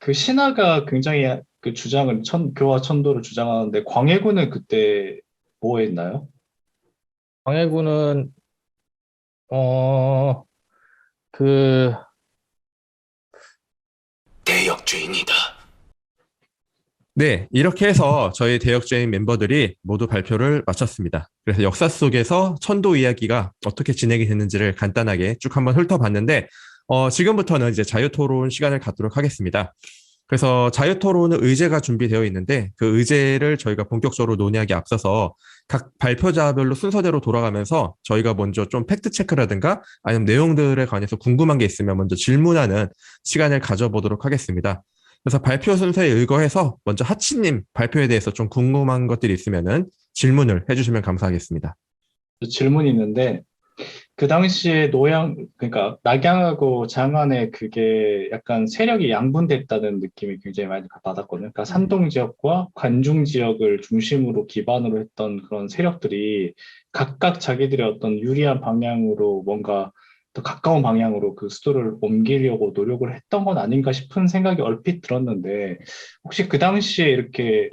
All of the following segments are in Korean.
그 신하가 굉장히 그 주장을 교와 천도를 주장하는데 광해군은 그때 뭐 했나요? 광해군은 어, 그 대역죄인이다. 네, 이렇게 해서 저희 대역죄인 멤버들이 모두 발표를 마쳤습니다. 그래서 역사 속에서 천도 이야기가 어떻게 진행이 됐는지를 간단하게 쭉 한번 훑어봤는데, 지금부터는 이제 자유토론 시간을 갖도록 하겠습니다. 그래서 자유토론은 의제가 준비되어 있는데, 그 의제를 저희가 본격적으로 논의하기 앞서서 각 발표자별로 순서대로 돌아가면서 저희가 먼저 좀 팩트 체크라든가 아니면 내용들에 관해서 궁금한 게 있으면 먼저 질문하는 시간을 가져보도록 하겠습니다. 그래서 발표 순서에 의거해서 먼저 하치님 발표에 대해서 좀 궁금한 것들이 있으면은 질문을 해주시면 감사하겠습니다. 질문이 있는데 그 당시에 그러니까 낙양하고 장안에 그게 약간 세력이 양분됐다는 느낌이 굉장히 많이 받았거든요. 그러니까 산동 지역과 관중 지역을 중심으로 기반으로 했던 그런 세력들이 각각 자기들의 어떤 유리한 방향으로 뭔가 더 가까운 방향으로 그 수도를 옮기려고 노력을 했던 건 아닌가 싶은 생각이 얼핏 들었는데 혹시 그 당시에 이렇게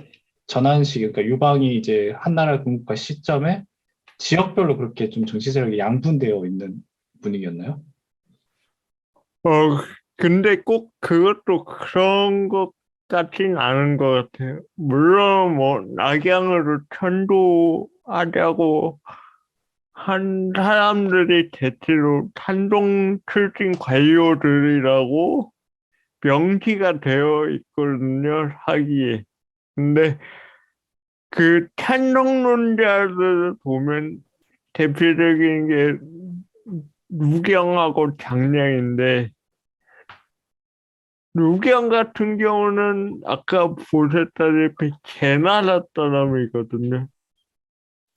전환식, 그러니까 유방이 이제 한나라를 건국할 시점에 지역별로 그렇게 좀 정치 세력이 양분되어 있는 분위기였나요? 어, 근데 꼭 그것도 그런 것 같진 않은 것 같아요. 물론 뭐 낙양으로 천도하자고 한 사람들이 대체로 탄동 출신 관료들이라고 명기가 되어 있거든요, 사기에. 근데 그 탄동론자들 보면 대표적인 게 루경하고 장량인데, 루경 같은 경우는 아까 보셨다시피 개나라 사람이거든요.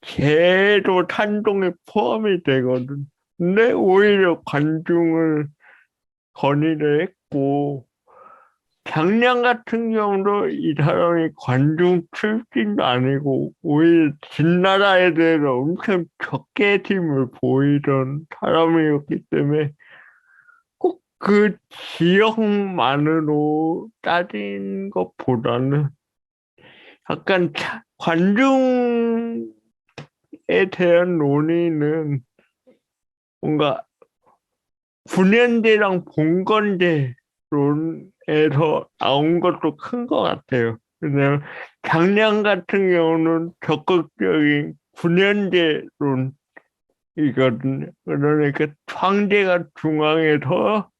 개도 탄동에 포함이 되거든. 근데 오히려 관중을 건의를 했고, 장량 같은 경우도 이 사람이 관중 출신도 아니고 오히려 진나라 애들을 엄청 적게 팀을 보이던 사람이었기 때문에 꼭 그 지역만으로 따진 것보다는 약간 관중에 대한 논의는 뭔가 군현제랑 봉건제론에서 나온 것도 큰 것 같아요. 왜냐면 장량 같은 경우는 적극적인 군현제론이거든요. 그러니까 황제가 중앙에서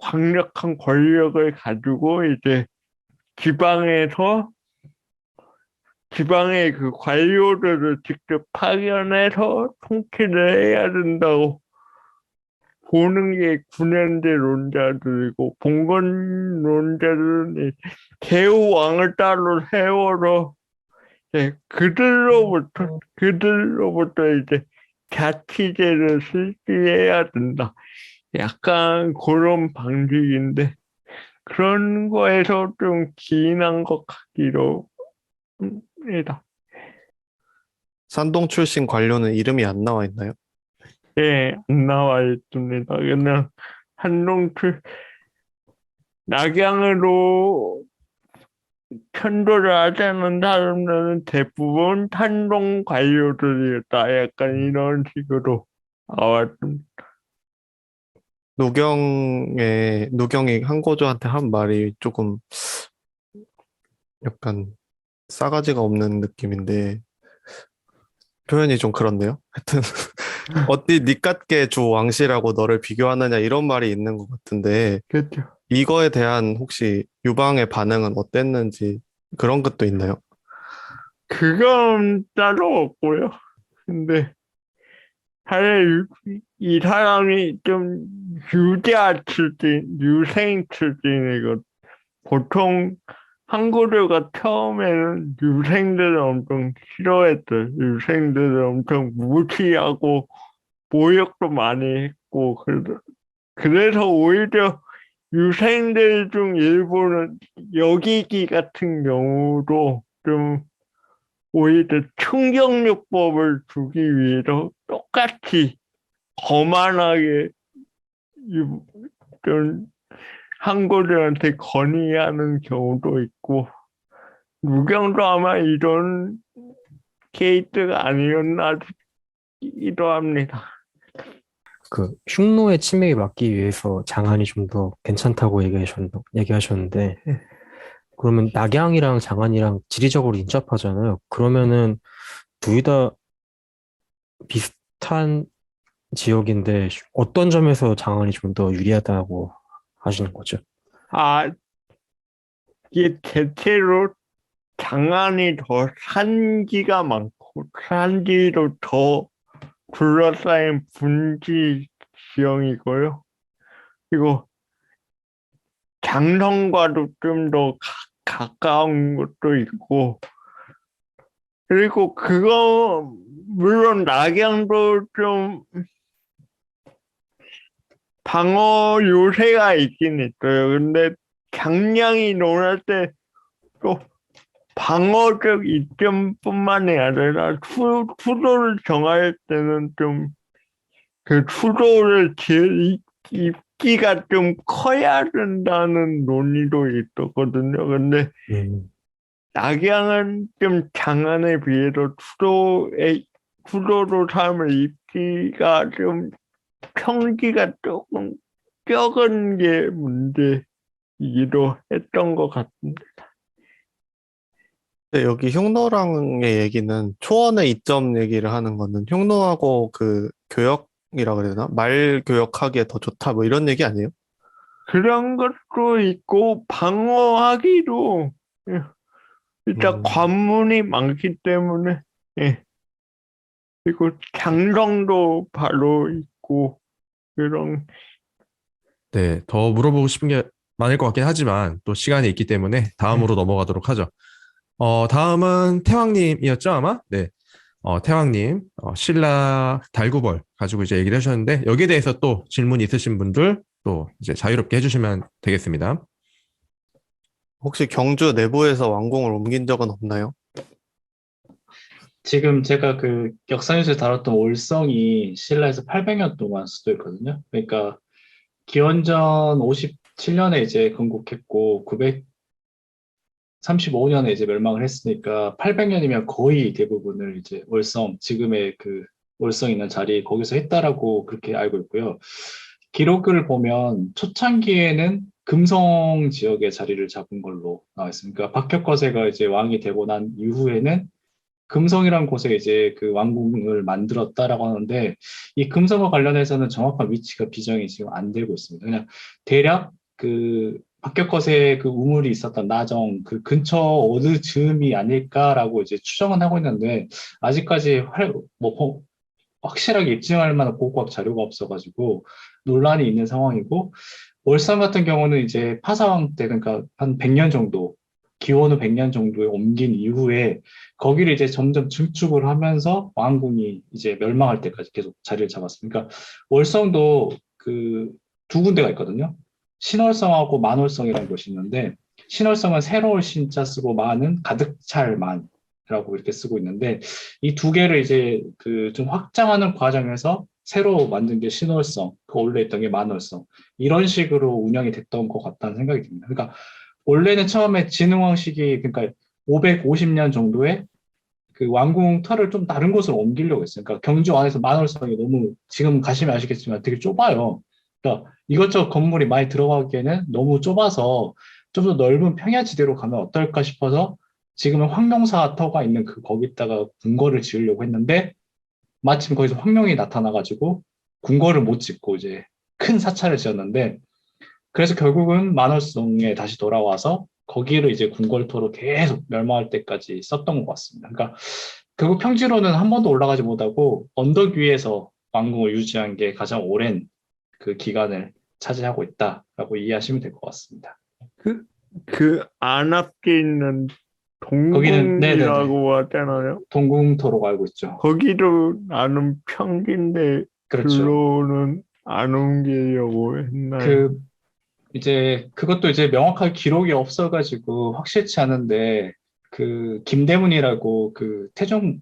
강력한 권력을 가지고 이제 지방에서 지방의 그 관료들을 직접 파견해서 통치를 해야 된다고 보는 게 군현제론자들이고 봉건론자들은 개우 왕을 따로 세워서 그들로부터 이제 자치제를 실시해야 된다. 약간 그런 방식인데 그런 거에서 좀 기인한 것 같기도 합니다. 산동 출신 관료는 이름이 안 나와 있나요? 예, 안 나와 있습니다. 그냥 한동출 낙양으로 편도를 하자는 사람들은 대부분 탄동 관료들이었다. 약간 이런 식으로 나왔습니다. 누경이 한고조한테 한 말이 조금 약간 싸가지가 없는 느낌인데 표현이 좀 그렇네요. 하여튼 어디 니같게 조 왕씨라고 너를 비교하느냐 이런 말이 있는 것 같은데 그렇죠. 이거에 대한 혹시 유방의 반응은 어땠는지 그런 것도 있나요? 그건 따로 없고요. 근데 사실 이 사람이 좀 유자 출신, 유생 출신이고 보통 한국어가 처음에는 유생들을 엄청 싫어했어요. 유생들을 엄청 무시하고 모욕도 많이 했고 그래서 오히려 유생들 중 일부는 여기기 같은 경우도 좀 오히려 충격요법을 주기 위해서 똑같이 거만하게 좀 한국들한테 건의하는 경우도 있고 누경도 아마 이런 케이스가 아니었나 싶기도 합니다. 그 흉노의 치매에 막기 위해서 장안이 좀 더 괜찮다고 얘기하셨는데 그러면 낙양이랑 장안이랑 지리적으로 인접하잖아요. 그러면은 둘 다 비슷한 지역인데 어떤 점에서 장안이 좀 더 유리하다고 하시는 거죠? 아, 이게 대체로 장안이 더 산지가 많고 산지로 더 둘러싸인 분지 지형이고요. 그리고 장성과도 좀 더 가까운 것도 있고, 그리고 그거 물론 낙양도 좀 방어 요새가 있긴 있어요. 근데 장량이 논할 때 또 방어적 이점뿐만이 아니라 수도를 정할 때는 좀 그 수도를 입기가 좀 커야 된다는 논의도 있었거든요. 근데 낙양은 좀 장안에 비해서 수도로 삶을 입기가 좀 평지가 조금 적은 게 문제이기도 했던 것 같습니다. 근데 여기 흉노랑의 얘기는 초원의 이점 얘기를 하는 거는 흉노하고 그 교역이라 그래야 되나? 말 교역하기에 더 좋다 뭐 이런 얘기 아니에요? 그런 것도 있고 방어하기도 일단 관문이 많기 때문에 그리고 장성도 바로 있고 그런 네, 더 물어보고 싶은 게 많을 것 같긴 하지만 또 시간이 있기 때문에 다음으로 넘어가도록 하죠. 다음은 태왕님이었죠, 아마? 네. 태왕님, 신라 달구벌 가지고 이제 얘기를 하셨는데 여기에 대해서 또 질문 있으신 분들 또 이제 자유롭게 해주시면 되겠습니다. 혹시 경주 내부에서 왕궁을 옮긴 적은 없나요? 지금 제가 그 역사뉴스에 다뤘던 올성이 신라에서 800년 동안 수도였거든요. 그러니까 기원전 57년에 이제 건국했고 935년에 이제 멸망을 했으니까 800년이면 거의 대부분을 이제 올성, 지금의 그 올성 있는 자리 거기서 했다라고 그렇게 알고 있고요. 기록을 보면 초창기에는 금성 지역에 자리를 잡은 걸로 나와 있습니다. 그러니까 박혁거세가 이제 왕이 되고 난 이후에는 금성이라는 곳에 이제 그 왕궁을 만들었다라고 하는데 이 금성과 관련해서는 정확한 위치가 비정이 지금 안 되고 있습니다. 그냥 대략 그 박격것의 그 우물이 있었던 나정 그 근처 어느 즈음이 아닐까라고 이제 추정은 하고 있는데 아직까지 확실하게 입증할 만한 고고학 자료가 없어가지고 논란이 있는 상황이고 월산 같은 경우는 이제 파사왕 때 그러니까 한 100년 정도 기원후 100년 정도에 옮긴 이후에 거기를 이제 점점 증축을 하면서 왕궁이 이제 멸망할 때까지 계속 자리를 잡았습니다. 그러니까 월성도 그 두 군데가 있거든요. 신월성하고 만월성이라는 곳이 있는데 신월성은 새로울 신자 쓰고 만은 가득 찰 만이라고 이렇게 쓰고 있는데 이 두 개를 이제 그 좀 확장하는 과정에서 새로 만든 게 신월성, 그 원래 있던 게 만월성 이런 식으로 운영이 됐던 것 같다는 생각이 듭니다. 그러니까 원래는 처음에 진흥왕 시기 그러니까 550년 정도에 그 왕궁 터를 좀 다른 곳으로 옮기려고 했어요. 그러니까 경주 안에서 만월성이 너무 지금 가시면 아시겠지만 되게 좁아요. 그러니까 이것저것 건물이 많이 들어가기에는 너무 좁아서 좀 더 넓은 평야지대로 가면 어떨까 싶어서 지금은 황룡사 터가 있는 그 거기다가 궁궐을 지으려고 했는데 마침 거기서 황룡이 나타나가지고 궁궐을 못 짓고 이제 큰 사찰을 지었는데 그래서 결국은 만월성에 다시 돌아와서 거기를 이제 궁궐토로 계속 멸망할 때까지 썼던 것 같습니다. 그러니까 결국 평지로는 한 번도 올라가지 못하고 언덕 위에서 왕궁을 유지한 게 가장 오랜 그 기간을 차지하고 있다라고 이해하시면 될 것 같습니다. 그 안앞에 있는 거기는 네네네 동궁이라고 하잖아요. 동궁토로가 알고 있죠. 거기도 나는 평지인데 그렇죠. 글로는 안 옮기려고 했나요? 그 이제 그것도 이제 명확하게 기록이 없어가지고 확실치 않은데 그 김대문이라고 그 태종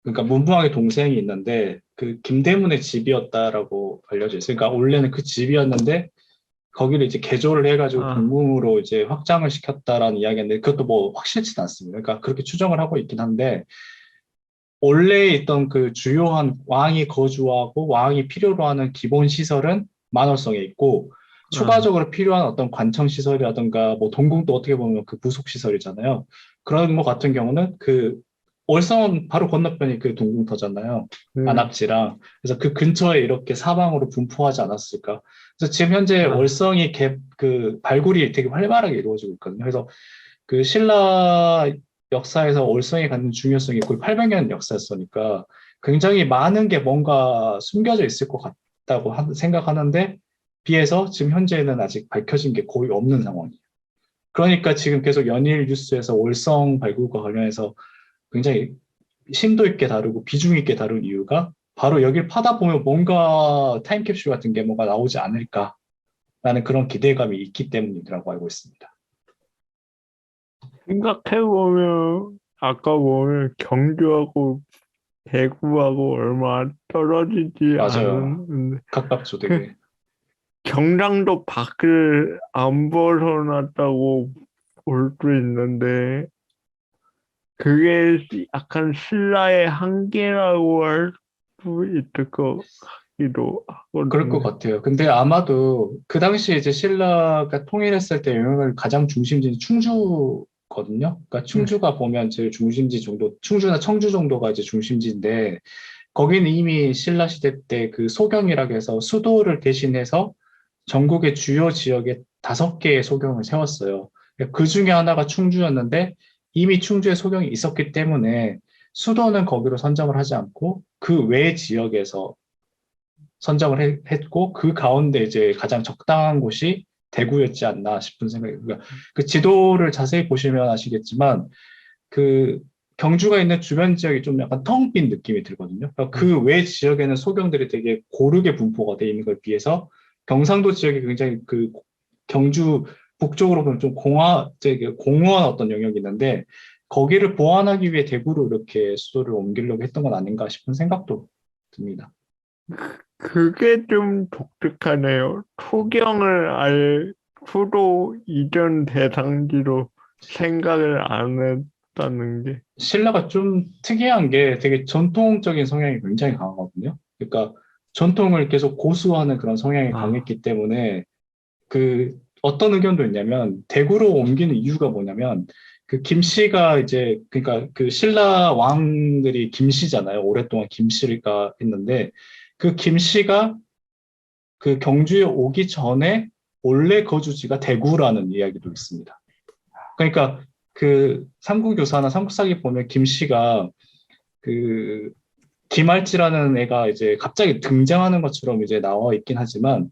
그러니까 문부왕의 동생이 있는데 그 김대문의 집이었다라고 알려져 있어요. 그러니까 원래는 그 집이었는데 거기를 이제 개조를 해가지고 아. 동궁으로 이제 확장을 시켰다라는 이야기인데 그것도 뭐 확실치는 않습니다. 그러니까 그렇게 추정을 하고 있긴 한데 원래 있던 그 주요한 왕이 거주하고 왕이 필요로 하는 기본 시설은 만월성에 있고 추가적으로 필요한 어떤 관청 시설이라든가 뭐 동궁도 어떻게 보면 그 부속 시설이잖아요. 그런 것 같은 경우는 그 월성 바로 건너편이 그 동궁터잖아요. 안압지랑. 그래서 그 근처에 이렇게 사방으로 분포하지 않았을까. 그래서 지금 현재 아. 월성이 그 발굴이 되게 활발하게 이루어지고 있거든요. 그래서 그 신라 역사에서 월성이 갖는 중요성이 거의 800년 역사였으니까 굉장히 많은 게 뭔가 숨겨져 있을 것 같다고 생각하는데 비해서 지금 현재는 아직 밝혀진 게 거의 없는 상황이에요. 그러니까 지금 계속 연일 뉴스에서 월성 발굴과 관련해서 굉장히 심도 있게 다루고 비중 있게 다룬 이유가 바로 여길 파다 보면 뭔가 타임캡슐 같은 게 뭔가 나오지 않을까라는 그런 기대감이 있기 때문이라고 알고 있습니다. 생각해보면, 아까 보면 경주하고 대구하고 얼마 떨어지지 맞아요. 않은, 가깝죠, 되게. 경상도 밖을 안 벗어났다고 볼 수 있는데, 그게 약간 신라의 한계라고 할 수 있을 것 같기도 그럴 것 하거든요. 같아요. 근데 아마도 그 당시에 이제 신라가 통일했을 때 영향을 가장 중심지는 충주거든요. 그러니까 충주가 보면 제일 중심지 정도, 충주나 청주 정도가 이제 중심지인데 거기는 이미 신라 시대 때 그 소경이라고 해서 수도를 대신해서 전국의 주요 지역에 5개의 소경을 세웠어요. 그 중에 하나가 충주였는데 이미 충주에 소경이 있었기 때문에 수도는 거기로 선정을 하지 않고 그 외 지역에서 선정을 했고 그 가운데 이제 가장 적당한 곳이 대구였지 않나 싶은 생각이 그러니까 그 지도를 자세히 보시면 아시겠지만 그 경주가 있는 주변 지역이 좀 약간 텅 빈 느낌이 들거든요. 그러니까 그 외 지역에는 소경들이 되게 고르게 분포가 돼 있는 걸 비해서 경상도 지역이 굉장히 그 경주 북쪽으로 보면 좀 공허한 어떤 영역이 있는데 거기를 보완하기 위해 대구로 이렇게 수도를 옮기려고 했던 건 아닌가 싶은 생각도 듭니다. 그게 좀 독특하네요. 수도 이전 대상지로 생각을 안 했다는 게. 신라가 좀 특이한 게 되게 전통적인 성향이 굉장히 강하거든요. 그러니까 전통을 계속 고수하는 그런 성향이 아. 강했기 때문에 그 어떤 의견도 있냐면 대구로 옮기는 이유가 뭐냐면 그 김씨가 이제 그러니까 그 신라 왕들이 김씨잖아요. 오랫동안 김씨가 했는데 그 김씨가 그 경주에 오기 전에 원래 거주지가 대구라는 이야기도 있습니다. 그러니까 그 삼국유사나 삼국사기 보면 김씨가 그 김할지라는 애가 이제 갑자기 등장하는 것처럼 이제 나와 있긴 하지만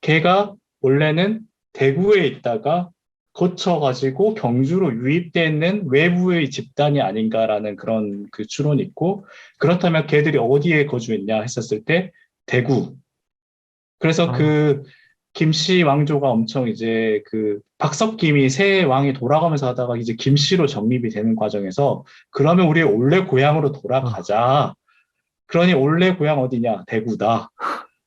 걔가 원래는 대구에 있다가 거쳐가지고 경주로 유입되는 외부의 집단이 아닌가라는 그런 그 추론이 있고 그렇다면 걔들이 어디에 거주했냐 했었을 때 대구. 그래서 그 김씨 왕조가 엄청 이제 그 박석김이 새 왕이 돌아가면서 하다가 이제 김씨로 정립이 되는 과정에서 그러면 우리 원래 고향으로 돌아가자. 그러니 원래 고향 어디냐? 대구다.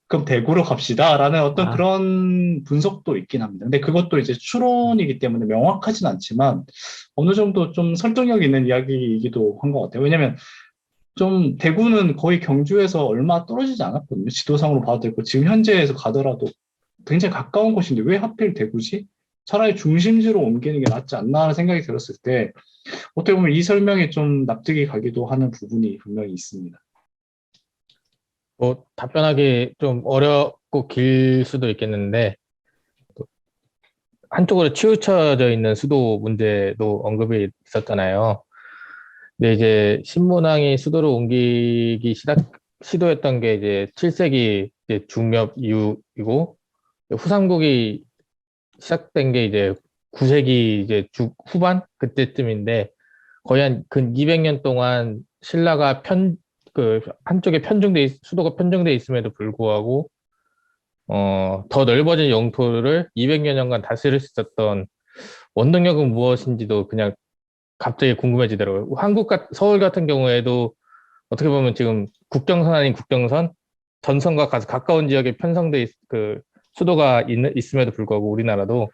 그럼 대구로 갑시다라는 어떤 그런 분석도 있긴 합니다. 근데 그것도 이제 추론이기 때문에 명확하진 않지만 어느 정도 좀 설득력 있는 이야기이기도 한 것 같아요. 왜냐면 좀 대구는 거의 경주에서 얼마 떨어지지 않았거든요. 지도상으로 봐도 되고 지금 현재에서 가더라도 굉장히 가까운 곳인데 왜 하필 대구지? 차라리 중심지로 옮기는 게 낫지 않나 하는 생각이 들었을 때 어떻게 보면 이 설명이 좀 납득이 가기도 하는 부분이 분명히 있습니다. 뭐 답변하기 좀 어렵고 길 수도 있겠는데 한쪽으로 치우쳐져 있는 수도 문제도 언급이 있었잖아요. 근데 이제 신문왕이 수도를 옮기기 시도했던 게 이제 7세기 이제 중엽 이후이고 후삼국이 시작된 게 이제 9세기 이제 후반 그때쯤인데 거의 한 근 200년 동안 신라가 한쪽에 수도가 편중돼 있음에도 불구하고 더 넓어진 영토를 200여 년간 다스릴 수 있었던 원동력은 무엇인지도 그냥 갑자기 궁금해지더라고요. 서울 같은 경우에도 어떻게 보면 지금 국경선 아닌 국경선, 전선과 가까운 지역에 수도가 있음에도 불구하고 우리나라도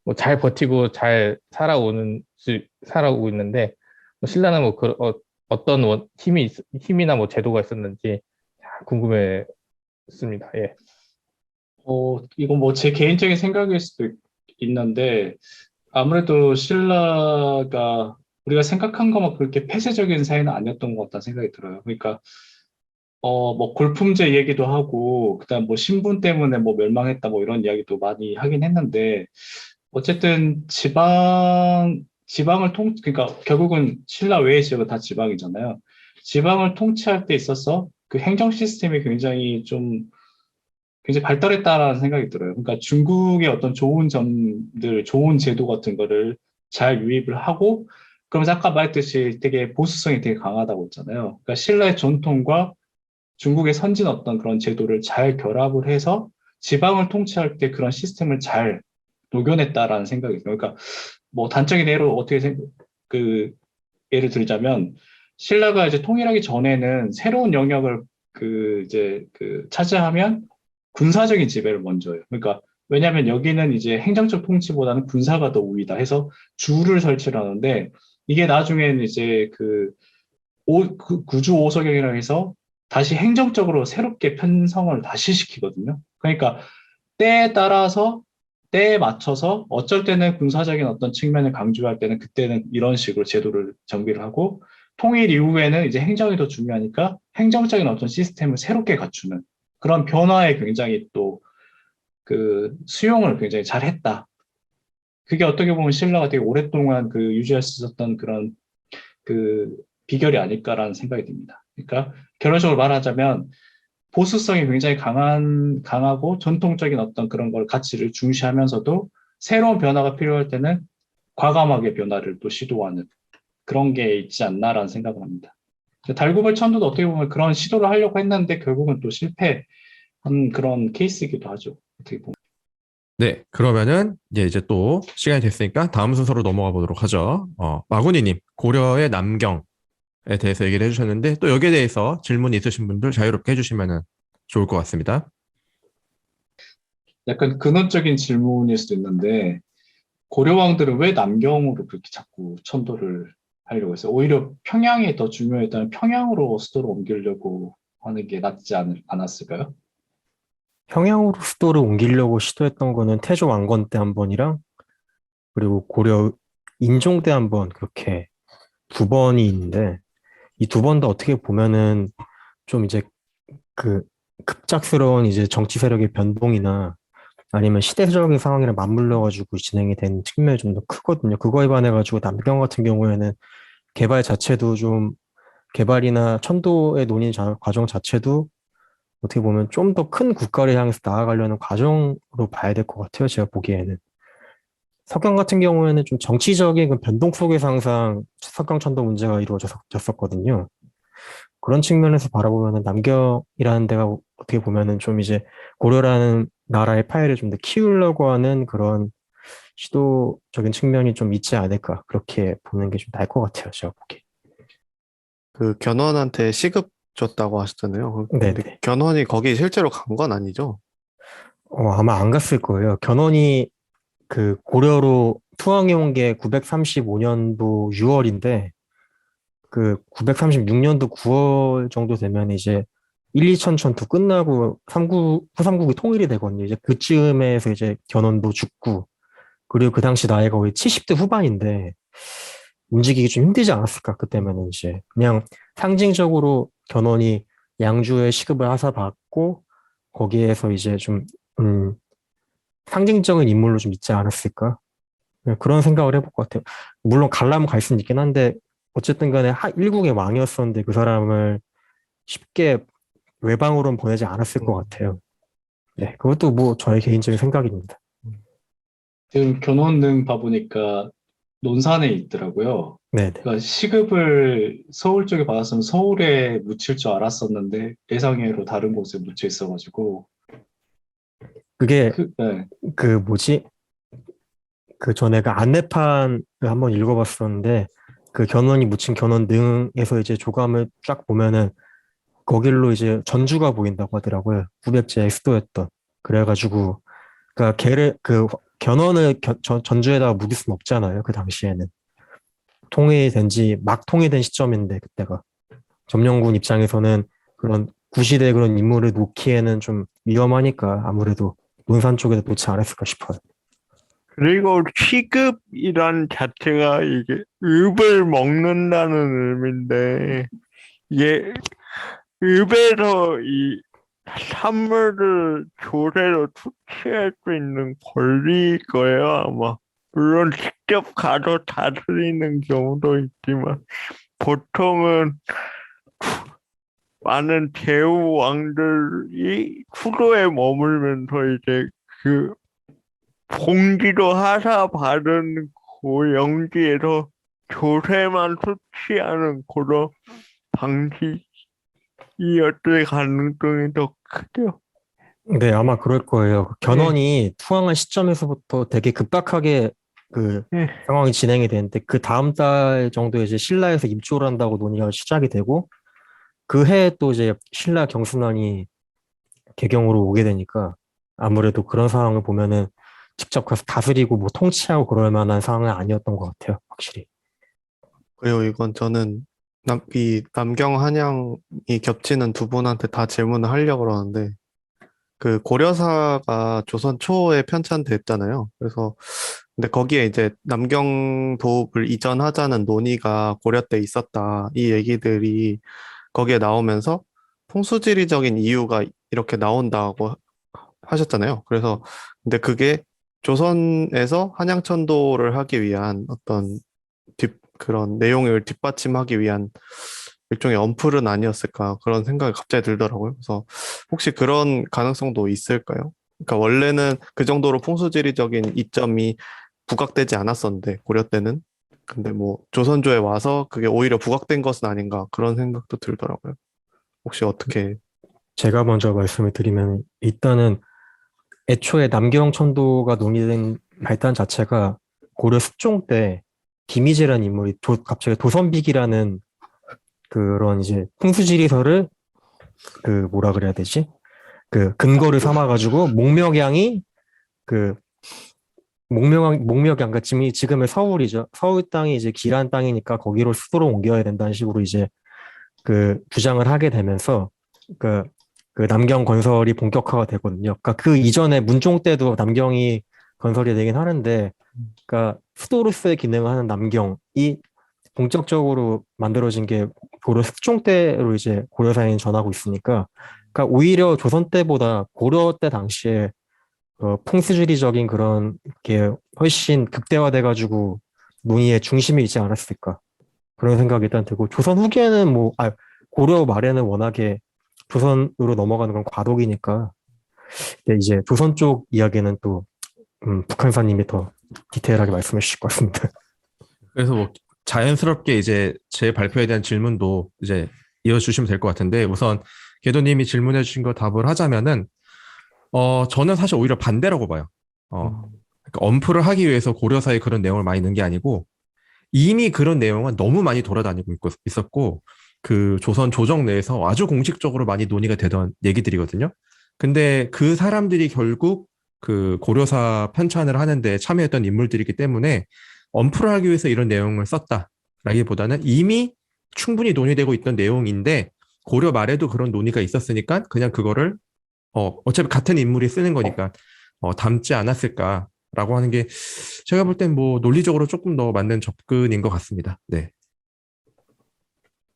뭐 잘 버티고 잘 살아오고 있는데 뭐 신라는 뭐 어떤 힘이나 뭐 제도가 있었는지 궁금했습니다. 예. 이건 뭐 제 개인적인 생각일 수도 있는데, 아무래도 신라가 우리가 생각한 것만 그렇게 폐쇄적인 사회는 아니었던 것 같다는 생각이 들어요. 그러니까, 뭐 골품제 얘기도 하고, 그다음 뭐 신분 때문에 뭐 멸망했다 뭐 이런 이야기도 많이 하긴 했는데, 어쨌든 그러니까 결국은 신라 외의 지역은 다 지방이잖아요. 지방을 통치할 때 있어서 그 행정 시스템이 굉장히 발달했다라는 생각이 들어요. 그러니까 중국의 어떤 좋은 점들, 좋은 제도 같은 거를 잘 유입을 하고, 그러면서 아까 말했듯이 되게 보수성이 되게 강하다고 했잖아요. 그러니까 신라의 전통과 중국의 선진 어떤 그런 제도를 잘 결합을 해서 지방을 통치할 때 그런 시스템을 잘 녹여냈다라는 생각이 들어요. 그러니까 뭐 단적인 예로 예를 들자면 신라가 이제 통일하기 전에는 새로운 영역을 차지하면 군사적인 지배를 먼저 해요. 그러니까 왜냐하면 여기는 이제 행정적 통치보다는 군사가 더 우위다 해서 주를 설치를 하는데, 이게 나중에는 이제 구주 오서경이라고 해서 다시 행정적으로 새롭게 편성을 다시 시키거든요. 그러니까 때에 맞춰서 어쩔 때는 군사적인 어떤 측면을 강조할 때는 그때는 이런 식으로 제도를 정비를 하고, 통일 이후에는 이제 행정이 더 중요하니까 행정적인 어떤 시스템을 새롭게 갖추는 그런 변화에 굉장히 또 수용을 굉장히 잘 했다. 그게 어떻게 보면 신라가 되게 오랫동안 유지할 수 있었던 그런 비결이 아닐까라는 생각이 듭니다. 그러니까 결론적으로 말하자면 보수성이 굉장히 강하고 전통적인 어떤 그런 걸 가치를 중시하면서도 새로운 변화가 필요할 때는 과감하게 변화를 또 시도하는 그런 게 있지 않나라는 생각을 합니다. 달구벌 천도도 어떻게 보면 그런 시도를 하려고 했는데 결국은 또 실패한 그런 케이스이기도 하죠. 어떻게 보면. 네, 그러면은 이제 또 시간이 됐으니까 다음 순서로 넘어가 보도록 하죠. 마구니님, 고려의 남경에 대해서 얘기를 해주셨는데 또 여기에 대해서 질문이 있으신 분들 자유롭게 해주시면 좋을 것 같습니다. 약간 근원적인 질문일 수도 있는데, 고려 왕들은 왜 남경으로 그렇게 자꾸 천도를 하려고 했어요? 오히려 평양이 더 중요했다면 평양으로 수도를 옮기려고 하는 게 낫지 않았을까요? 평양으로 수도를 옮기려고 시도했던 거는 태조 왕건 때 한 번이랑 그리고 고려 인종 때 한 번 그렇게 두 번이 있는데 이 두 번 다 어떻게 보면은 좀 이제 그 급작스러운 이제 정치 세력의 변동이나 아니면 시대적인 상황이랑 맞물려 가지고 진행이 된 측면이 좀 더 크거든요. 그거에 반해 가지고 남경 같은 경우에는 개발 자체도 좀 개발이나 천도의 과정 자체도 어떻게 보면 좀 더 큰 국가를 향해서 나아가려는 과정으로 봐야 될 것 같아요. 제가 보기에는. 석강 같은 경우에는 좀 정치적인 그 변동 속에서 항상 석강천도 문제가 이루어졌었거든요. 그런 측면에서 바라보면은 남경이라는 데가 어떻게 보면은 좀 이제 고려라는 나라의 파해를 좀 더 키우려고 하는 그런 시도적인 측면이 좀 있지 않을까 그렇게 보는 게 좀 나을 것 같아요. 제가 보기에. 그 견훤한테 시급 줬다고 하셨잖아요. 근데 네네. 견훤이 거기 실제로 간 건 아니죠? 아마 안 갔을 거예요. 견훤이 그 고려로 투항해 온 게 935년도 6월인데 그 936년도 9월 정도 되면 이제 1, 2천 전투 끝나고 후삼국이 통일이 되거든요. 이제 그쯤에서 이제 견훤도 죽고 그리고 그 당시 나이가 거의 70대 후반인데 움직이기 좀 힘들지 않았을까 그때면은 이제 그냥 상징적으로 견훤이 양주의 시급을 하사받고 거기에서 이제 좀 상징적인 인물로 좀 있지 않았을까 그런 생각을 해볼 것 같아요. 물론 가려면 갈 수는 있긴 한데 어쨌든 간에 일국의 왕이었었는데 그 사람을 쉽게 외방으로는 보내지 않았을 것 같아요. 네, 그것도 뭐 저의 개인적인 생각입니다. 지금 견훤능 봐보니까 논산에 있더라고요. 네네. 그러니까 시급을 서울 쪽에 받았으면 서울에 묻힐 줄 알았었는데 예상외로 다른 곳에 묻혀 있어가지고 그게 네. 그 뭐지? 그 전에 그 안내판을 한번 읽어봤었는데 그 견훤이 묻힌 견훤능에서 이제 조감을 쫙 보면은 거길로 이제 전주가 보인다고 하더라고요. 900제의 수도였던. 그래가지고 그러니까 걔를 그 견훤을 전주에다가 묵일 수는 없잖아요. 그 당시에는 통일된 지 막 통일된 시점인데 그때가 점령군 입장에서는 그런 구시대 그런 인물을 놓기에는 좀 위험하니까 아무래도 논산 쪽에다 놓지 않았을까 싶어요. 그리고 취급이란 자체가 이게 읍을 먹는다는 의미인데 이게 읍에서 이 산물을 조례로 투치할 수 있는 권리일 거예요, 아마. 물론 직접 가서 다스리는 경우도 있지만 보통은 많은 제후 왕들이 수도에 머물면서 이제 그 봉지로 하사 받은 그 영지에서 조세만 수취하는 그런 방식이었을 가능성이 더 크죠. 네, 아마 그럴 거예요. 그 견훤이 투항한 시점에서부터 되게 급박하게 그 네. 상황이 진행이 되는데 그 다음 달 정도에 이제 신라에서 입조를 한다고 논의가 시작이 되고 그 해에 또 이제 신라 경순환이 개경으로 오게 되니까 아무래도 그런 상황을 보면은 직접 가서 다스리고 뭐 통치하고 그럴 만한 상황은 아니었던 것 같아요, 확실히. 그리고 이건 저는 이 남경 한양이 겹치는 두 분한테 다 질문을 하려고 그러는데 그 고려사가 조선 초에 편찬됐잖아요. 그래서 근데 거기에 이제 남경도읍을 이전하자는 논의가 고려 때 있었다. 이 얘기들이 거기에 나오면서 풍수지리적인 이유가 이렇게 나온다고 하셨잖아요. 그래서 근데 그게 조선에서 한양천도를 하기 위한 어떤 그런 내용을 뒷받침하기 위한 일종의 언플은 아니었을까 그런 생각이 갑자기 들더라고요. 그래서 혹시 그런 가능성도 있을까요? 그러니까 원래는 그 정도로 풍수지리적인 이점이 부각되지 않았었는데 고려 때는 근데 뭐 조선조에 와서 그게 오히려 부각된 것은 아닌가 그런 생각도 들더라고요. 혹시 어떻게 제가 먼저 말씀을 드리면 일단은 애초에 남경천도가 논의된 발단 자체가 고려 숙종 때 김희재라는 인물이 갑자기 도선비기라는 그런 이제 풍수지리서를 그 뭐라 그래야 되지? 그 근거를 삼아가지고 목명양이 그 목명양 같이 지금의 서울이죠. 서울 땅이 이제 기란 땅이니까 거기로 수도로 옮겨야 된다는 식으로 이제 그 주장을 하게 되면서 그 남경 건설이 본격화가 되거든요. 그러니까 그 이전에 문종 때도 남경이 건설이 되긴 하는데, 그러니까 수도로서의 기능을 하는 남경이 본격적으로 만들어진 게 고려 숙종 때로 이제 고려사에 전하고 있으니까, 그러니까 오히려 조선 때보다 고려 때 당시에 풍수지리적인 그런 게 훨씬 극대화돼가지고 논의의 중심에 있지 않았을까 그런 생각이 일단 들고 조선 후기에는 고려 말에는 워낙에 조선으로 넘어가는 건 과도기니까 근데 이제 조선 쪽 이야기는 또 북한사님이 더 디테일하게 말씀해 주실 것 같습니다. 그래서 뭐 자연스럽게 이제 제 발표에 대한 질문도 이제 이어주시면 될 것 같은데 우선 궤도님이 질문해 주신 거 답을 하자면은 저는 사실 오히려 반대라고 봐요. 그러니까 언플을 하기 위해서 고려사에 그런 내용을 많이 넣은 게 아니고 이미 그런 내용은 너무 많이 돌아다니고 있었고 그 조선 조정 내에서 아주 공식적으로 많이 논의가 되던 얘기들이거든요. 근데 그 사람들이 결국 그 고려사 편찬을 하는데 참여했던 인물들이기 때문에 언플을 하기 위해서 이런 내용을 썼다라기보다는 이미 충분히 논의되고 있던 내용인데 고려 말에도 그런 논의가 있었으니까 그냥 그거를 어차피 같은 인물이 쓰는 거니까 담지 않았을까라고 하는 게 제가 볼 땐 뭐 논리적으로 조금 더 맞는 접근인 것 같습니다. 네.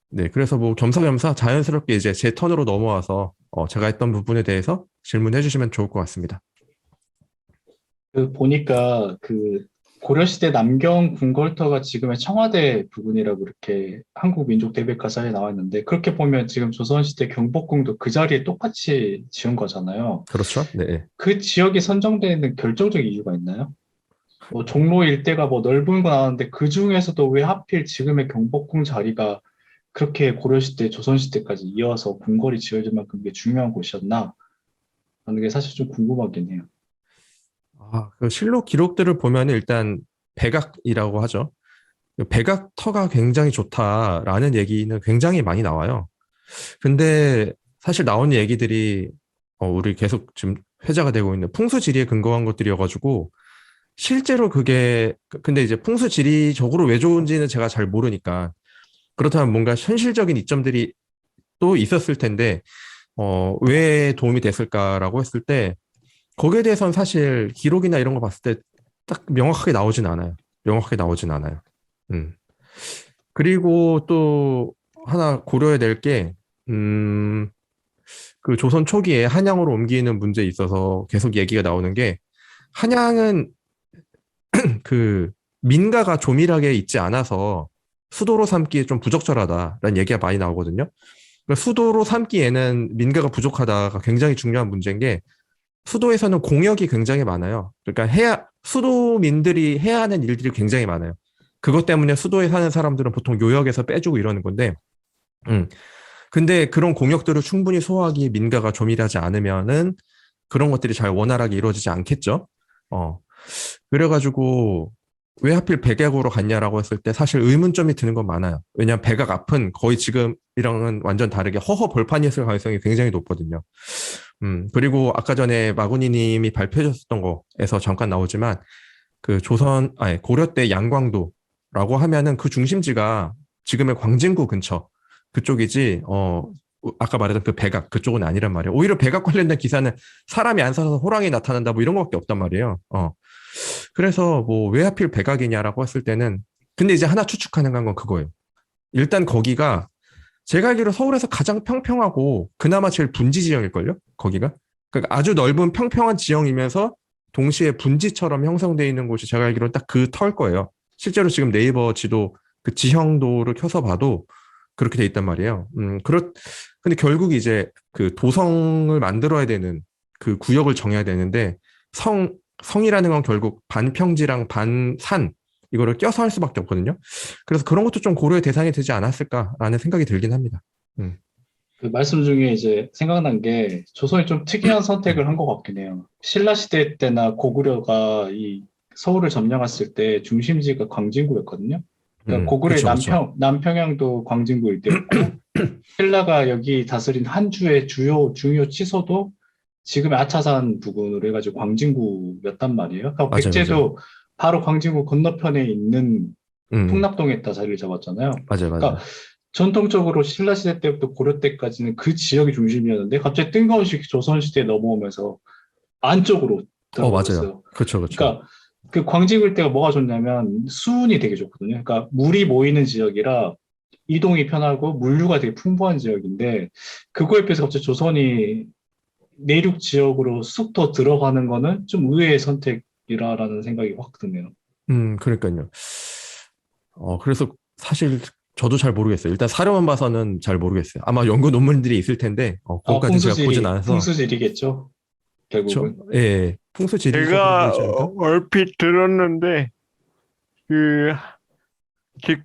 네, 그래서 뭐 겸사겸사 자연스럽게 이제 제 턴으로 넘어와서 제가 했던 부분에 대해서 질문해 주시면 좋을 것 같습니다. 그 보니까 그 고려시대 남경 궁궐터가 지금의 청와대 부근이라고 이렇게 한국민족대백과사에 나와 있는데 그렇게 보면 지금 조선시대 경복궁도 그 자리에 똑같이 지은 거잖아요. 그렇죠? 네. 그 지역이 선정되는 결정적인 이유가 있나요? 뭐 종로 일대가 뭐 넓은 건 아는데 그 중에서도 왜 하필 지금의 경복궁 자리가 그렇게 고려시대, 조선시대까지 이어서 궁궐이 지어질 만큼 그게 중요한 곳이었나? 하는 게 사실 좀 궁금하긴 해요. 그 실록 기록들을 보면 일단 백악이라고 하죠. 백악터가 굉장히 좋다라는 얘기는 굉장히 많이 나와요. 근데 사실 나온 얘기들이 우리 계속 지금 회자가 되고 있는 풍수지리에 근거한 것들이어가지고 실제로 그게 근데 이제 풍수지리적으로 왜 좋은지는 제가 잘 모르니까 그렇다면 뭔가 현실적인 이점들이 또 있었을 텐데 왜 도움이 됐을까라고 했을 때 거기에 대해서는 사실 기록이나 이런 거 봤을 때 딱 명확하게 나오진 않아요. 명확하게 나오진 않아요. 그리고 또 하나 고려해야 될 게, 그 조선 초기에 한양으로 옮기는 문제에 있어서 계속 얘기가 나오는 게, 한양은 그 민가가 조밀하게 있지 않아서 수도로 삼기에 좀 부적절하다라는 얘기가 많이 나오거든요. 그러니까 수도로 삼기에는 민가가 부족하다가 굉장히 중요한 문제인 게, 수도에서는 공역이 굉장히 많아요. 그러니까 수도민들이 해야 하는 일들이 굉장히 많아요. 그것 때문에 수도에 사는 사람들은 보통 요역에서 빼주고 이러는 건데, 근데 그런 공역들을 충분히 소화하기 민가가 조밀하지 않으면은 그런 것들이 잘 원활하게 이루어지지 않겠죠. 그래가지고 왜 하필 백약으로 갔냐라고 했을 때 사실 의문점이 드는 건 많아요. 왜냐하면 백악 앞은 거의 지금이랑은 완전 다르게 허허 벌판이었을 가능성이 굉장히 높거든요. 그리고 아까 전에 마구니 님이 발표해 줬던 거에서 잠깐 나오지만 그 고려 때 양광도라고 하면은 그 중심지가 지금의 광진구 근처 그쪽이지, 아까 말했던 그 백악 그쪽은 아니란 말이에요. 오히려 백악 관련된 기사는 사람이 안 살아서 호랑이 나타난다 뭐 이런 거밖에 없단 말이에요. 그래서 뭐 왜 하필 백악이냐라고 했을 때는 근데 이제 하나 추측하는 건 그거예요. 일단 거기가 제가 알기로 서울에서 가장 평평하고 그나마 제일 분지 지형일걸요? 거기가? 그러니까 아주 넓은 평평한 지형이면서 동시에 분지처럼 형성되어 있는 곳이 제가 알기로는 딱 그 털 거예요. 실제로 지금 네이버 지도 그 지형도를 켜서 봐도 그렇게 돼 있단 말이에요. 근데 결국 이제 그 도성을 만들어야 되는 그 구역을 정해야 되는데 성이라는 건 결국 반평지랑 반산 이거를 껴서 할 수밖에 없거든요. 그래서 그런 것도 좀 고려의 대상이 되지 않았을까라는 생각이 들긴 합니다. 그 말씀 중에 이제 생각난 게 조선이 좀 특이한 선택을 한 것 같긴 해요. 신라 시대 때나 고구려가 이 서울을 점령했을 때 중심지가 광진구였거든요. 그러니까 고구려의 그렇죠, 그렇죠. 남평양도 광진구 일대였고 신라가 여기 다스린 한주의 중요 치소도 지금의 아차산 부근으로 해가지고 광진구였단 말이에요. 그러니까 맞아요, 맞아요. 백제도 바로 광진구 건너편에 있는 음, 풍납동에다 자리를 잡았잖아요. 맞아요, 그러니까 맞아요. 전통적으로 신라 시대 때부터 고려 때까지는 그 지역이 중심이었는데 갑자기 뜬금없이 조선 시대에 넘어오면서 안쪽으로 맞아요. 들어버렸어요. 그렇죠, 그렇죠. 그러니까 그 광진구 일대가 뭐가 좋냐면 수운이 되게 좋거든요. 그러니까 물이 모이는 지역이라 이동이 편하고 물류가 되게 풍부한 지역인데 그거에 비해서 갑자기 조선이 내륙 지역으로 쑥 더 들어가는 거는 좀 의외의 선택이라라는 생각이 확 드네요. 그러니까요. 그래서 사실 저도 잘 모르겠어요. 일단 사료만 봐서는 잘 모르겠어요. 아마 연구 논문들이 있을 텐데, 그것까지 제가 보진 않아서. 풍수지리겠죠. 그렇죠? 결국은. 예, 예. 풍수지리에서 그런 제가 거지 않을까? 얼핏 들었는데 그, 직,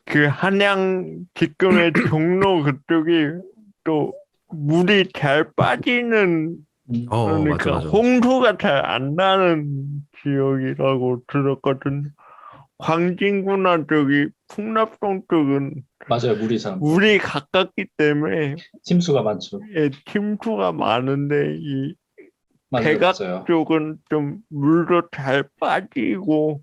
그 한양 지금의 종로 그쪽이 또 물이 잘 빠지는 맞아, 그러니까 맞아. 홍수가 잘 안 나는 지역이라고 들었거든요. 광진구나 저기 풍납동 쪽은 맞아요. 무리산. 물이 가깝기 때문에 침수가 많죠. 침수가 많은데 이 맞아요. 백악 맞아요. 쪽은 좀 물도 잘 빠지고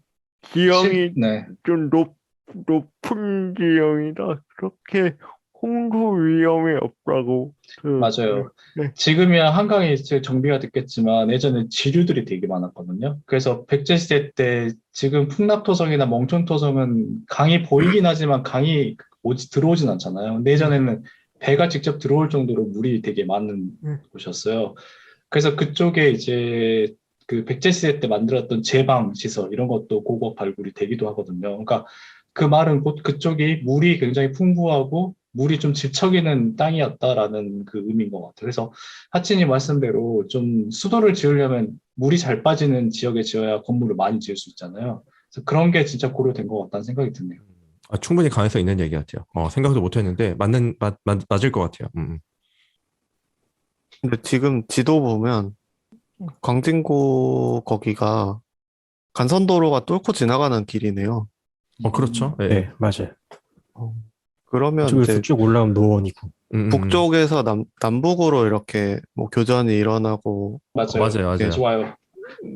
지형이 네. 좀 높은 지형이라 그렇게 홍수 위험이 없다고 들었어요. 맞아요. 네. 지금이야 한강이 이제 정비가 됐겠지만 예전에 지류들이 되게 많았거든요. 그래서 백제시대 때 지금 풍납토성이나 멍촌토성은 강이 보이긴 하지만 강이 들어오진 않잖아요. 근데 예전에는 배가 직접 들어올 정도로 물이 되게 많은 곳이었어요. 그래서 그쪽에 이제 그 백제시대 때 만들었던 제방 시설 이런 것도 고고 발굴이 되기도 하거든요. 그러니까 그 말은 곧 그쪽이 물이 굉장히 풍부하고 물이 좀 질척이는 땅이었다라는 그 의미인 것 같아요. 그래서 하친이 말씀대로 좀 수도를 지으려면 물이 잘 빠지는 지역에 지어야 건물을 많이 지을 수 있잖아요. 그래서 그런 게 진짜 고려된 것 같다는 생각이 드네요. 충분히 가능성 있는 얘기 같아요. 생각도 못 했는데, 맞을 것 같아요. 근데 지금 지도 보면 광진구 거기가 간선도로가 뚫고 지나가는 길이네요. 그렇죠. 예. 네, 맞아요. 어, 그러면 그쪽에서 이제 쭉 올라오면 노원이고. 북쪽에서 남북으로 이렇게 뭐 교전이 일어나고 맞아요. 맞아요, 네, 맞아요. 좋아요.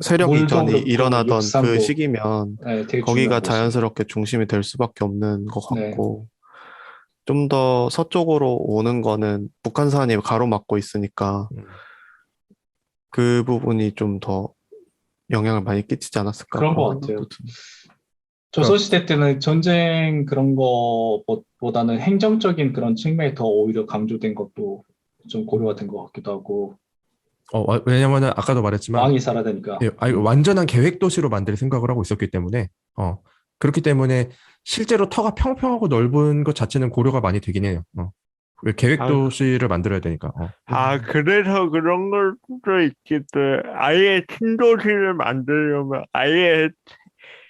세력 물도 이전이 그렇고 일어나던 그 육상도 시기면 네, 되게 거기가 중요한 곳이에요. 자연스럽게 중심이 될 수밖에 없는 것 네. 같고 좀 더 서쪽으로 오는 거는 북한산이 가로막고 있으니까 그 부분이 좀 더 영향을 많이 끼치지 않았을까 그런 것 그런 같아요. 생각도 듭니다. 조선시대 때는 전쟁 그런 거보다는 행정적인 그런 측면이 더 오히려 강조된 것도 좀 고려가 된 것 같기도 하고, 왜냐면은 아까도 말했지만 왕이 살아야 되니까. 완전한 계획 도시로 만들 생각을 하고 있었기 때문에 그렇기 때문에 실제로 터가 평평하고 넓은 것 자체는 고려가 많이 되긴 해요. 계획 아, 도시를 만들어야 되니까. 그래서 그런 걸 수도 있겠어요. 아예 신도시를 만들려면 아예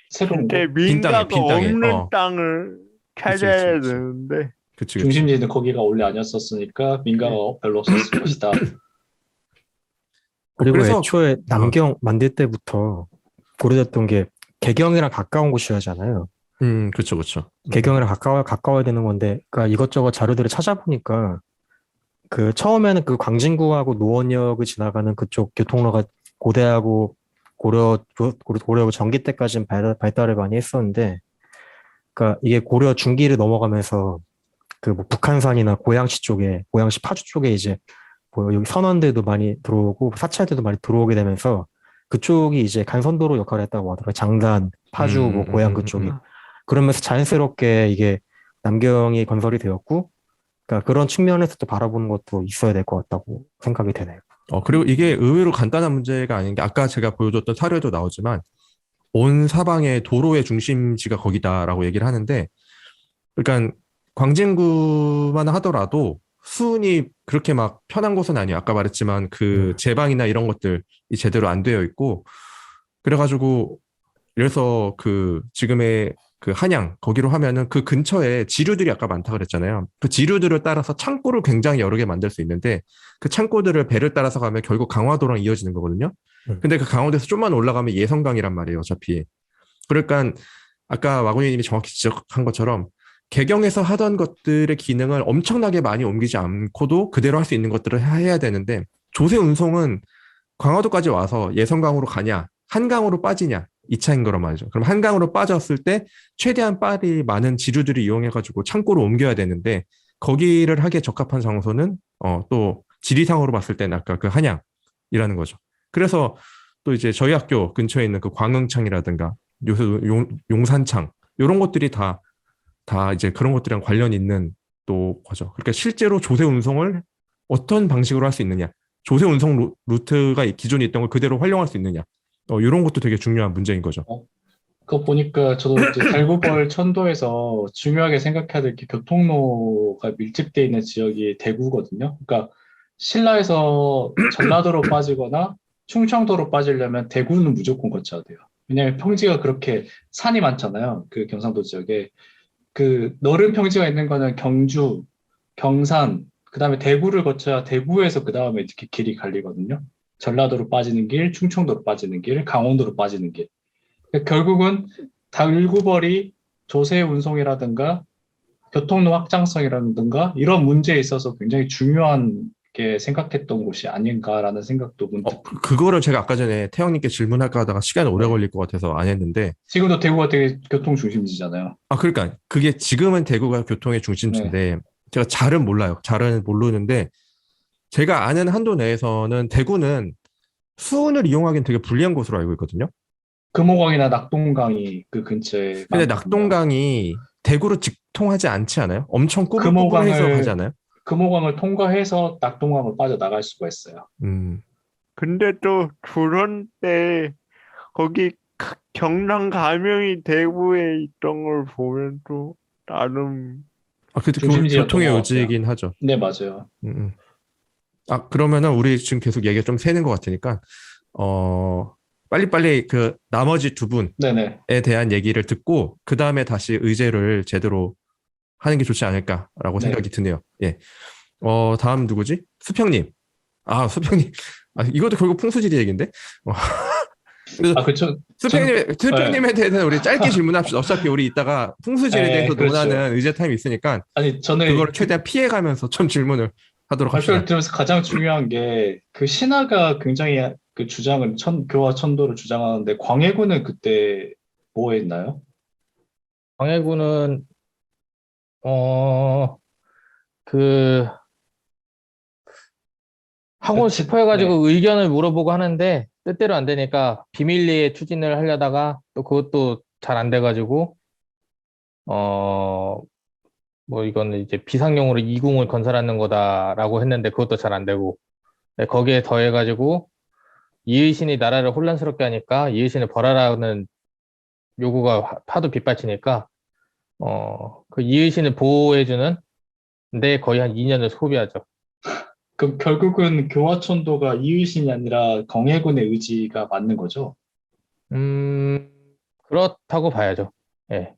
새로운 진짜 곳, 빈 땅에, 민가가 빈 땅에. 없는 땅을 그치, 찾아야 그치. 되는데 그치. 중심지는 거기가 원래 아니었었으니까 민가가 별로 없었을 것이다. 그리고 그래서 애초에 남경 만들 때부터 고려됐던 게 개경이랑 가까운 곳이라잖아요. 그쵸, 그쵸. 개경이랑 가까워야 되는 건데, 그러니까 이것저것 자료들을 찾아보니까 그 처음에는 그 광진구하고 노원역을 지나가는 그쪽 교통로가 고대하고 고려하고 전기 때까지는 발달을 많이 했었는데, 그러니까 이게 고려 중기를 넘어가면서 그 뭐 북한산이나 고양시 파주 쪽에 이제 뭐 여기 선원들도 많이 들어오고 사찰들도 많이 들어오게 되면서 그쪽이 이제 간선도로 역할을 했다고 하더라고요. 장단, 파주, 뭐 고양 그쪽이. 그러면서 자연스럽게 이게 남경이 건설이 되었고, 그러니까 그런 측면에서 또 바라보는 것도 있어야 될 것 같다고 생각이 되네요. 그리고 이게 의외로 간단한 문제가 아닌 게 아까 제가 보여줬던 사례도 나오지만 온 사방의 도로의 중심지가 거기다라고 얘기를 하는데 그러니까 광진구만 하더라도 수은이 그렇게 막 편한 곳은 아니에요. 아까 말했지만 그 제방이나 이런 것들이 제대로 안 되어 있고 그래가지고 그래서 그 지금의 그 한양 거기로 하면은 그 근처에 지류들이 아까 많다 그랬잖아요. 그 지류들을 따라서 창고를 굉장히 여러 개 만들 수 있는데 그 창고들을 배를 따라서 가면 결국 강화도랑 이어지는 거거든요. 근데 그 강화도에서 좀만 올라가면 예성강이란 말이에요, 어차피. 그러니까 아까 와구니님이 정확히 지적한 것처럼 개경에서 하던 것들의 기능을 엄청나게 많이 옮기지 않고도 그대로 할 수 있는 것들을 해야 되는데 조세 운송은 강화도까지 와서 예성강으로 가냐, 한강으로 빠지냐 이 차인 거란 말이죠. 그럼 한강으로 빠졌을 때 최대한 빨리 많은 지류들을 이용해가지고 창고로 옮겨야 되는데 거기를 하기에 적합한 장소는 또 지리상으로 봤을 때는 아까 그 한양이라는 거죠. 그래서 또 이제 저희 학교 근처에 있는 그 광흥창이라든가 요새 용산창 이런 것들이 다 이제 그런 것들이랑 관련 있는 또 거죠. 그러니까 실제로 조세 운송을 어떤 방식으로 할 수 있느냐, 조세 운송 루트가 기존에 있던 걸 그대로 활용할 수 있느냐, 이런 것도 되게 중요한 문제인 거죠. 그거 보니까 저도 이제 달구벌 천도에서 중요하게 생각해야 될 게 교통로가 밀집되어 있는 지역이 대구거든요. 그러니까 신라에서 전라도로 빠지거나 충청도로 빠지려면 대구는 무조건 거쳐야 돼요. 왜냐하면 평지가 그렇게 산이 많잖아요. 그 경상도 지역에. 그 넓은 평지가 있는 거는 경주, 경산, 그다음에 대구를 거쳐야 대구에서 그다음에 이렇게 길이 갈리거든요. 전라도로 빠지는 길, 충청도로 빠지는 길, 강원도로 빠지는 길. 그러니까 결국은 달구벌이 조세 운송이라든가 교통로 확장성이라든가 이런 문제에 있어서 굉장히 중요한 게 생각했던 곳이 아닌가라는 생각도 문득 그거를 제가 아까 전에 태영님께 질문할까 하다가 시간이 오래 걸릴 것 같아서 안 했는데 지금도 대구가 되게 교통 중심지잖아요. 그러니까 그게 지금은 대구가 교통의 중심지인데 제가 잘은 몰라요. 잘은 모르는데 제가 아는 한도 내에서는 대구는 수은을 이용하기는 되게 불리한 곳으로 알고 있거든요. 금호강이나 낙동강이 그 근처에 근데 많거든요. 낙동강이 대구로 직통하지 않지 않아요? 엄청 꾸불꾸불해서 가지 않아요? 금호강을 통과해서 낙동강을 빠져나갈 수가 있어요. 근데 또 조선 때 거기 경남 가명이 대구에 있던 걸 보면 또 나름 그때 중심지였던 교통의 것 요지이긴 하죠. 네, 맞아요. 그러면은 우리 지금 계속 얘기가 좀 새는 것 같으니까 빨리빨리 그 나머지 두 분에 네네. 대한 얘기를 듣고 그 다음에 다시 의제를 제대로 하는 게 좋지 않을까라고 네. 생각이 드네요. 예. 다음 누구지? 수평님. 수평님. 이것도 결국 풍수지리 얘기인데. 그래서 아, 그쵸. 스펙님에 대해서는 우리 짧게 질문합시다. 어차피 우리 이따가 풍수질에 대해서 그렇죠. 논하는 의제 타임이 있으니까 아니, 저는 그거를 최대한 피해가면서 좀 질문을 하도록 발표를 합시다. 들으면서 가장 중요한 게 그 신하가 굉장히 그 주장을 교와 천도를 주장하는데 광해군은 그때 뭐 했나요? 광해군은 그 하고 싶어 네. 해가지고 의견을 물어보고 하는데 뜻대로 안 되니까 비밀리에 추진을 하려다가 또 그것도 잘 안 돼가지고 어 뭐 이거는 이제 비상용으로 이궁을 건설하는 거다라고 했는데 그것도 잘 안 되고 네, 거기에 더해가지고 이의신이 나라를 혼란스럽게 하니까 이의신을 벌하라는 요구가 하도 빗발치니까 그 이의신을 보호해주는 데 거의 한 2년을 소비하죠. 그럼 결국은 교와 천도가 이의신이 아니라 광해군의 의지가 맞는 거죠? 음, 그렇다고 봐야죠. 예.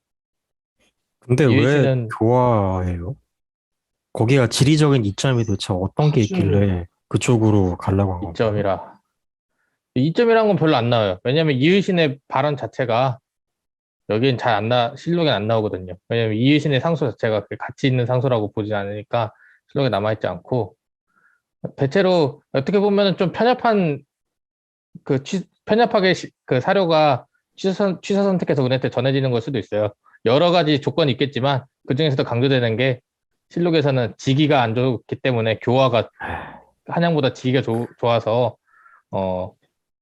근데 왜 이의신은 교화해요? 거기가 지리적인 이점이 도대체 어떤 게 아주 있길래 그쪽으로 가려고 한 건가요? 2점이라. 2점이란 건 별로 안 나와요. 왜냐면 이의신의 발언 자체가 여긴 잘 안 실록에 안 나오거든요. 왜냐면 이의신의 상소 자체가 그 가치 있는 상소라고 보지 않으니까 실록에 남아있지 않고, 대체로 어떻게 보면은 좀 편협한, 편협하게 그 사료가 취사 선택해서 은혜한테 전해지는 걸 수도 있어요. 여러 가지 조건이 있겠지만, 그 중에서도 강조되는 게, 실록에서는 지기가 안 좋기 때문에 교화가 한양보다 지기가 좋아서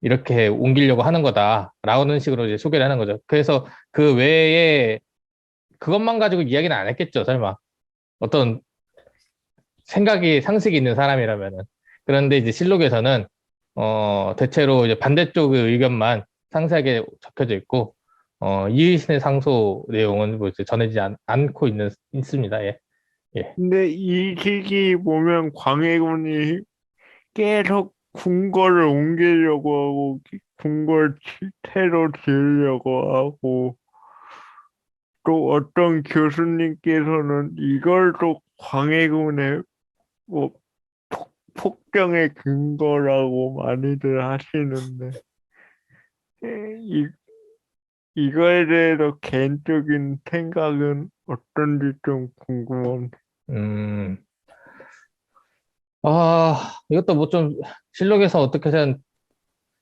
이렇게 옮기려고 하는 거다라는 식으로 이제 소개를 하는 거죠. 그래서 그 외에 그것만 가지고 이야기는 안 했겠죠, 설마. 어떤 상식이 있는 사람이라면은. 그런데 이제 실록에서는 대체로 이제 반대쪽의 의견만 상세하게 적혀져 있고 이의신의 상소 내용은 뭐 이제 전해지지 않고 있습니다. 예. 예. 근데 이 시기 보면 광해군이 계속 궁궐을 옮기려고 하고 궁궐 태로 지으려고 하고 또 어떤 교수님께서는 이걸 또 광해군의 뭐 폭정의 근거라고 많이들 하시는데 이, 이거에 대해서 개인적인 생각은 어떤지 좀 궁금합니다. 음. 이것도 뭐 좀 실록에서 어떻게든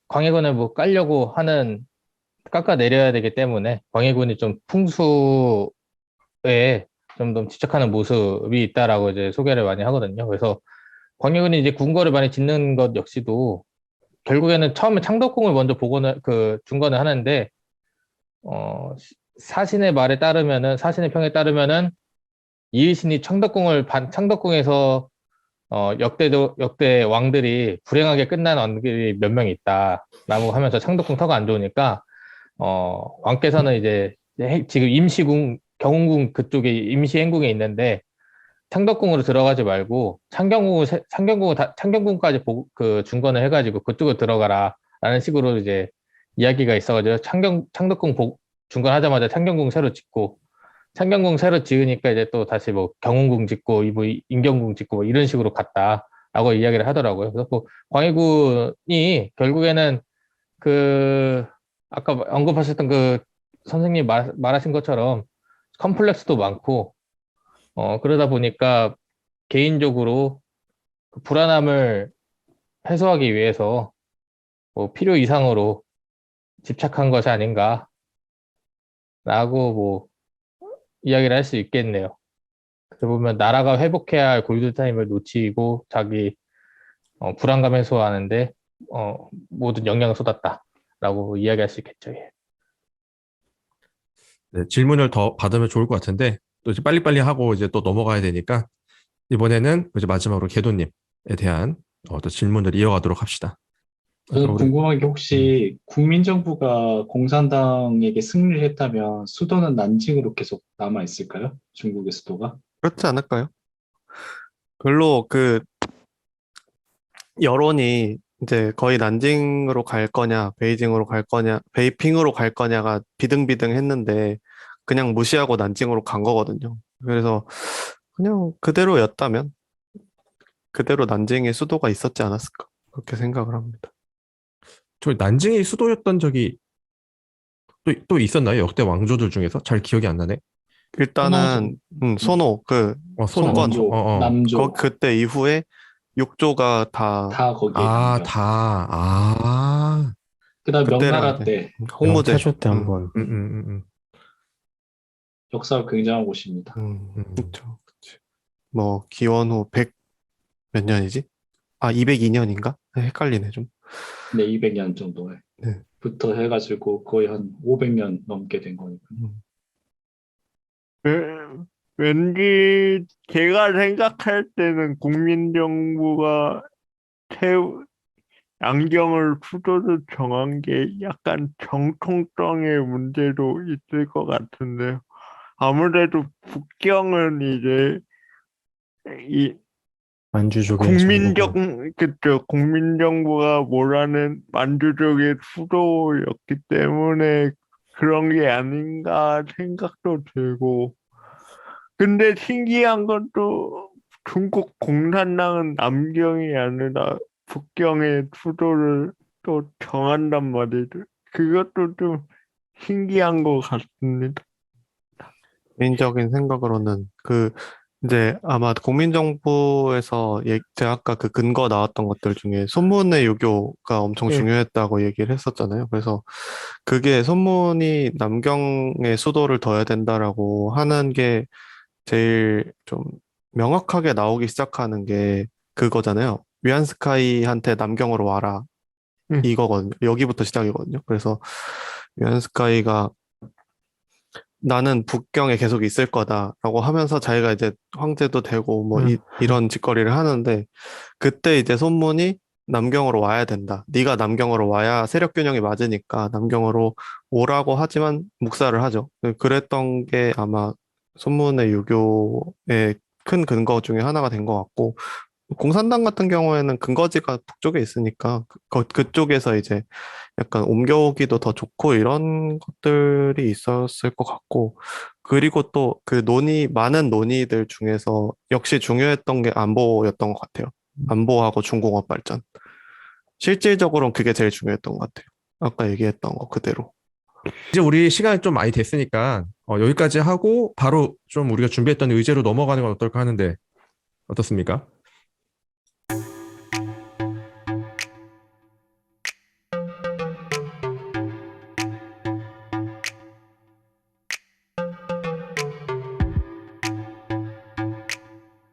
광해군을 뭐 깔려고 하는 깎아내려야 되기 때문에 광해군이 좀 풍수에 좀 더 집착하는 모습이 있다라고 이제 소개를 많이 하거든요. 그래서 광해군이 이제 궁궐을 많이 짓는 것 역시도 결국에는 처음에 창덕궁을 먼저 복원을 중건을 하는데 사신의 평에 따르면은 이의신이 창덕궁에서 역대 왕들이 불행하게 끝난 왕들이 몇 명 있다라고 하면서 창덕궁 터가 안 좋으니까 왕께서는 이제 지금 경운궁 그쪽에 임시행궁에 있는데 창덕궁으로 들어가지 말고 창경궁까지 중건을 해가지고 그쪽으로 들어가라라는 식으로 이제 이야기가 있어가지고 창덕궁 중건하자마자 창경궁 새로 짓고 창경궁 새로 지으니까 이제 또 다시 뭐 경운궁 짓고 뭐 인경궁 짓고 뭐 이런 식으로 갔다라고 이야기를 하더라고요. 그래서 뭐 광해군이 결국에는 아까 언급하셨던 선생님 말하신 것처럼 컴플렉스도 많고 그러다 보니까 개인적으로 그 불안함을 해소하기 위해서 뭐 필요 이상으로 집착한 것이 아닌가라고 뭐 이야기를 할 수 있겠네요. 그렇게 보면 나라가 회복해야 할 골든타임을 놓치고 자기 불안감 해소하는데 모든 영향을 쏟았다라고 이야기할 수 있겠죠. 예. 네, 질문을 더 받으면 좋을 것 같은데 또 이제 빨리빨리 하고 이제 또 넘어가야 되니까 이번에는 이제 마지막으로 개도님에 대한 또 질문을 이어가도록 합시다. 저는 우리 궁금한 게 혹시 국민정부가 공산당에게 승리를 했다면 수도는 난징으로 계속 남아 있을까요? 중국의 수도가? 그렇지 않을까요? 별로 그 여론이 이제 거의 난징으로 갈 거냐, 베이징으로 갈 거냐, 베이핑으로 갈 거냐가 비등비등했는데 그냥 무시하고 난징으로 간 거거든요. 그래서 그냥 그대로였다면 그대로 난징의 수도가 있었지 않았을까 그렇게 생각을 합니다. 저 난징이 수도였던 적이 또 있었나요? 역대 왕조들 중에서? 잘 기억이 안 나네. 일단은 손호 손, 송건 남조 그때 이후에 6조가 다 다 거기에 아, 담겨. 그다음 그때랑 명나라 이제 때 홍무제 태조 때 한번 역사가 굉장한 곳입니다. 그렇죠. 뭐 기원후 100 몇 년이지? 아 202년인가? 헷갈리네 좀. 네, 200년 정도에 네. 부터 해가지고 거의 한 500년 넘게 된 거니까. 왠지 제가 생각할 때는 국민정부가 양경을 수도로 정한 게 약간 정통성의 문제도 있을 것 같은데요. 아무래도 북경은 이제 이 만주족의 정부고 국민정부가 뭐라는 만주족의 수도였기 때문에 그런 게 아닌가 생각도 들고. 근데 신기한 건 또 중국 공산당은 남경이 아니라 북경의 수도를 또 정한단 말이죠. 그것도 좀 신기한 것 같습니다. 개인적인 생각으로는 이제 아마 국민정부에서 제가 아까 그 근거 나왔던 것들 중에 손문의 유교가 엄청 예. 중요했다고 얘기를 했었잖아요. 그래서 그게 손문이 남경의 수도를 둬야 된다라고 하는 게 제일 좀 명확하게 나오기 시작하는 게 그거잖아요. 위안스카이한테 남경으로 와라. 응. 이거거든요. 여기부터 시작이거든요. 그래서 위안스카이가 나는 북경에 계속 있을 거다라고 하면서 자기가 이제 황제도 되고 뭐 이런 짓거리를 하는데 그때 이제 손문이 남경으로 와야 된다. 네가 남경으로 와야 세력 균형이 맞으니까 남경으로 오라고 하지만 묵살을 하죠. 그랬던 게 아마 손문의 유교의 큰 근거 중에 하나가 된 것 같고 공산당 같은 경우에는 근거지가 북쪽에 있으니까 그쪽에서 이제 약간 옮겨오기도 더 좋고 이런 것들이 있었을 것 같고 그리고 또 그 많은 논의들 중에서 역시 중요했던 게 안보였던 것 같아요. 안보하고 중공업 발전. 실질적으로는 그게 제일 중요했던 것 같아요. 아까 얘기했던 거 그대로. 이제 우리 시간이 좀 많이 됐으니까 여기까지 하고 바로 좀 우리가 준비했던 의제로 넘어가는 건 어떨까 하는데 어떻습니까?